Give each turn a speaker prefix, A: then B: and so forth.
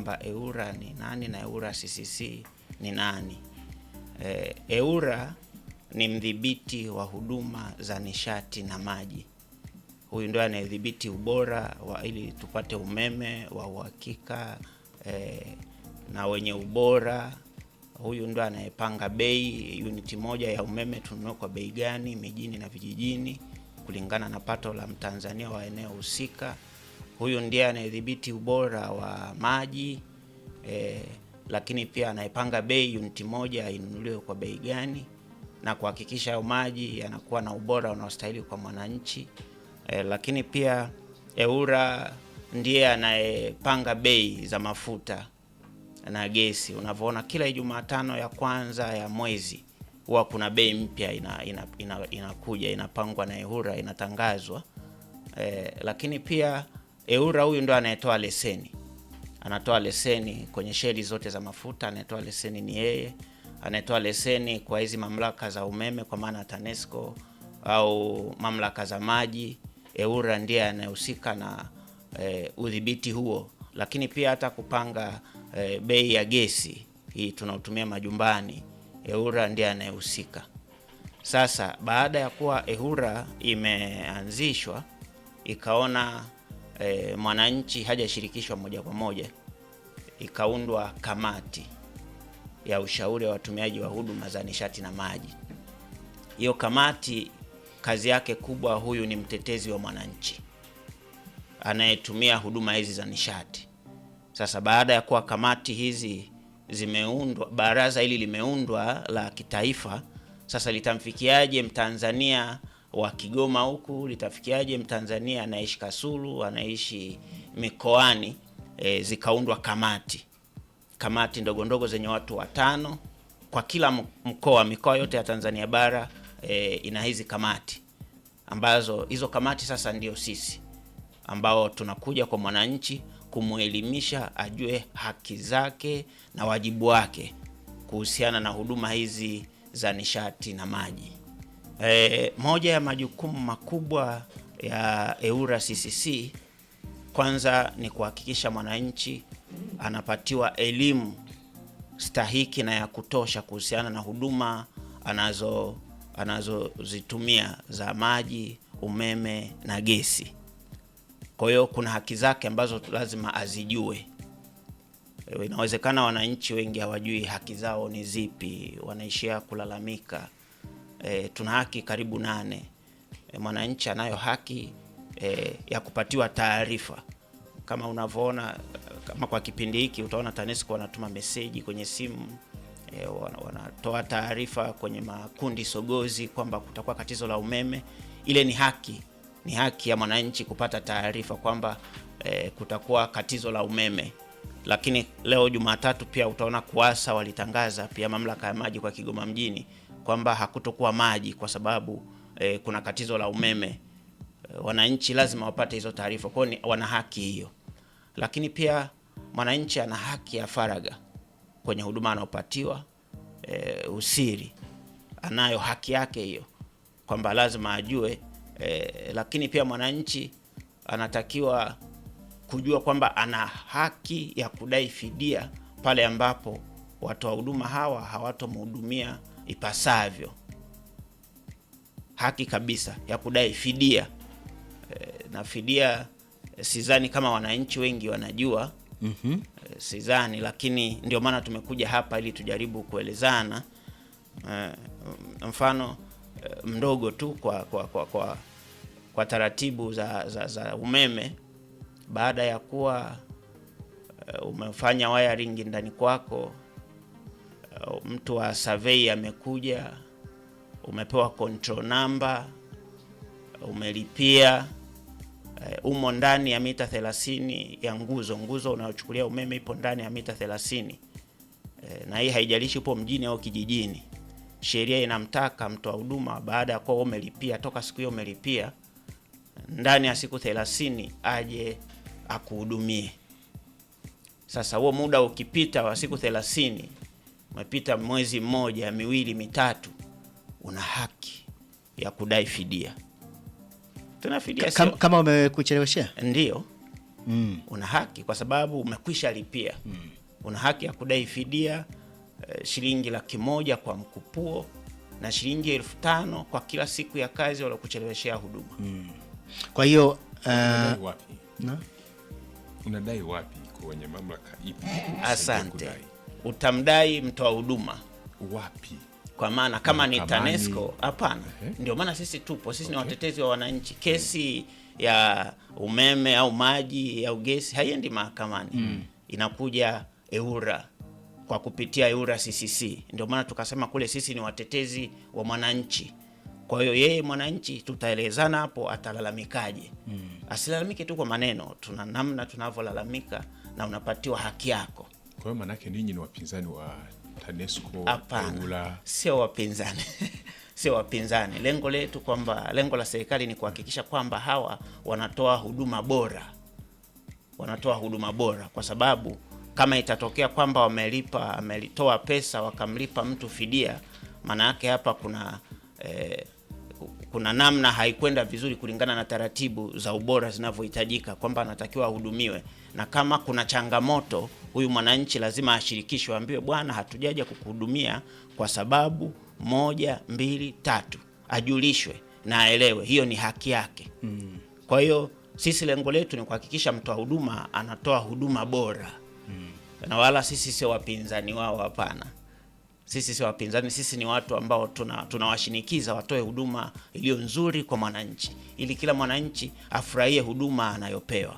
A: kwamba EWURA ni nani na EWURA CCC ni nani. EWURA ni mdhibiti wa huduma za nishati na maji. Huyu ndio anayedhibiti ubora ili tupate umeme wa uhakika na wenye ubora. Huyu ndio anayepanga bei, uniti moja ya umeme tununue kwa bei gani mijini na vijijini kulingana na pato la Mtanzania wa eneo husika. Huyu ndiye anayedhibiti ubora wa maji, lakini pia anayepanga bei uniti moja inunuliwe kwa bei gani na kuhakikisha hayo maji yanakuwa na ubora unaostahili kwa mwananchi. Lakini pia EWURA ndiye anayepanga bei za mafuta na gesi. Unavyoona kila Jumatano ya kwanza ya mwezi huwa kuna bei mpya inakuja inapangwa na EWURA, inatangazwa. Lakini pia EWURA huyu ndo anayetoa leseni. Anatoa leseni kwenye sheli zote za mafuta, anayetoa leseni ni yeye. Anayetoa leseni kwa hizi mamlaka za umeme kwa maana TANESCO au mamlaka za maji, EWURA ndiye anayehusika na udhibiti huo. Lakini pia hata kupanga bei ya gesi hii tunaotumia majumbani, EWURA ndiye anayehusika. Sasa baada ya kuwa EWURA imeanzishwa ikaona mwananchi hajashirikishwa moja kwa moja, ikaundwa kamati ya ushauri wa watumiaji wa huduma za nishati na maji. Hiyo kamati kazi yake kubwa, huyu ni mtetezi wa mwananchi anayetumia huduma hizi za nishati. Sasa baada ya kuwa kamati hizi zimeundwa, baraza hili limeundwa la kitaifa, sasa litamfikiaje Mtanzania wa Kigoma huku, litafikiaje Mtanzania anaishi Kasulu, anaishi mikoani? Zikaundwa kamati ndogo ndogo zenye watu 5 kwa kila mkoa. Mikoa yote ya Tanzania bara ina hizi kamati, ambazo hizo kamati sasa ndio sisi ambao tunakuja kwa mwananchi kumuelimisha ajue haki zake na wajibu wake kuhusiana na huduma hizi za nishati na maji. Moja ya majukumu makubwa ya EWURA CCC kwanza ni kuhakikisha mwananchi anapatiwa elimu stahiki na ya kutosha kuhusiana na huduma anazozitumia za maji, umeme na gesi. Kwa hiyo kuna haki zake ambazo lazima azijue. Inawezekana wananchi wengi hawajui haki zao ni zipi, wanaishia kulalamika. Tuna haki karibu 8. Mwananchi anayo haki ya kupatiwa taarifa. Kama unavyoona, kama kwa kipindi hiki utaona TANESCO wanatuma meseji kwenye simu, wanatoa taarifa kwenye makundi sogozi kwamba kutakuwa katizo la umeme. Ile ni haki ya mwananchi kupata taarifa kwamba kutakuwa katizo la umeme. Lakini leo Jumatatu pia utaona KUWASA walitangaza pia, mamlaka ya maji kwa Kigoma mjini, kwamba hakutokuwa maji kwa sababu kuna katizo la umeme. Wananchi lazima wapate hizo taarifa, kwa hiyo wana haki hiyo. Lakini pia mwananchi ana haki ya faragha kwenye huduma anayopatiwa, usiri. Anayo haki yake hiyo kwamba lazima ajue. Lakini pia mwananchi anatakiwa kujua kwamba ana haki ya kudai fidia pale ambapo watoa huduma hawa hawatomhudumia ipasavyo. Haki kabisa ya kudai fidia. Na fidia sidhani kama wananchi wengi wanajua. Sidhani, lakini ndio maana tumekuja hapa ili tujaribu kuelezana. Mfano mdogo tu kwa taratibu za umeme. Baada ya kuwa umefanya wiring ndani kwako, mtu wa survey amekuja, umepewa control number, umelipia, umo ndani ya mita 30 ya nguzo unayochukulia umeme ipo ndani ya mita 30. Na hii haijalishi upo mjini au kijijini. Sheria inamtaka mtoa huduma baada ya kuwa umelipia, toka siku hiyo umelipia, ndani ya siku 30 aje akuhudumie. Sasa huo muda ukipita wa siku 30, umepita mwezi mmoja, miwili, mitatu, una haki ya kudai fidia. Tuna fidia
B: kama umekucheleweshea?
A: Ndio. Una haki kwa sababu umekwisha lipia. Una haki ya kudai fidia shilingi 100,000 kwa mkupuo na shilingi 5,000 kwa kila siku ya kazi waliokucheleweshea huduma.
B: Kwa hiyo
C: Unadai wapi?
B: na
C: Unadai wapi kwenye mamlaka ipi?
A: Asante. Utamdai mtoa huduma
C: Wapi?
A: kwa maana kama ni
C: Mahakamani?
A: TANESCO hapana. Ndio maana sisi tupo, sisi ni watetezi wa wananchi. Kesi ya umeme au maji au gesi haiendi mahakamani. Inakuja EWURA kwa kupitia EWURA CCC. Ndio maana tukasema kule sisi ni watetezi wa mwananchi. Kwa hiyo yeye mwananchi tutaelezana hapo atalalamikaje. Asilalamike tu kwa maneno, tuna namna tunavyolalamika na unapatiwa haki yako.
C: Kwa hiyo manake ninyi ni wapinzani wa TANESCO,
A: Hapana,
C: EWURA?
A: sio wapinzani. Sio wapinzani. Lengo letu kwamba lengo la serikali ni kuhakikisha kwamba hawa wanatoa huduma bora. Wanatoa huduma bora kwa sababu kama itatokea kwamba wamelitoa pesa wakamlipa mtu fidia, maana yake hapa kuna namna haikwenda vizuri kulingana na taratibu za ubora zinavyohitajika kwamba anatakiwa ahudumiwe. Na kama kuna changamoto, huyu mwananchi lazima ashirikishwe, ambiwe bwana, hatujaja kukuhudumia kwa sababu 1, 2, 3, ajulishwe na aelewe hiyo ni haki yake. Kwa hiyo sisi lengo letu ni kuhakikisha mtoa huduma anatoa huduma bora. Na wala sisi sio wapinzani wao, hapana. Sisi sio wapinzani, sisi ni watu ambao tunawashinikiza watoe huduma iliyo nzuri kwa mwananchi ili kila mwananchi afurahie huduma anayopewa.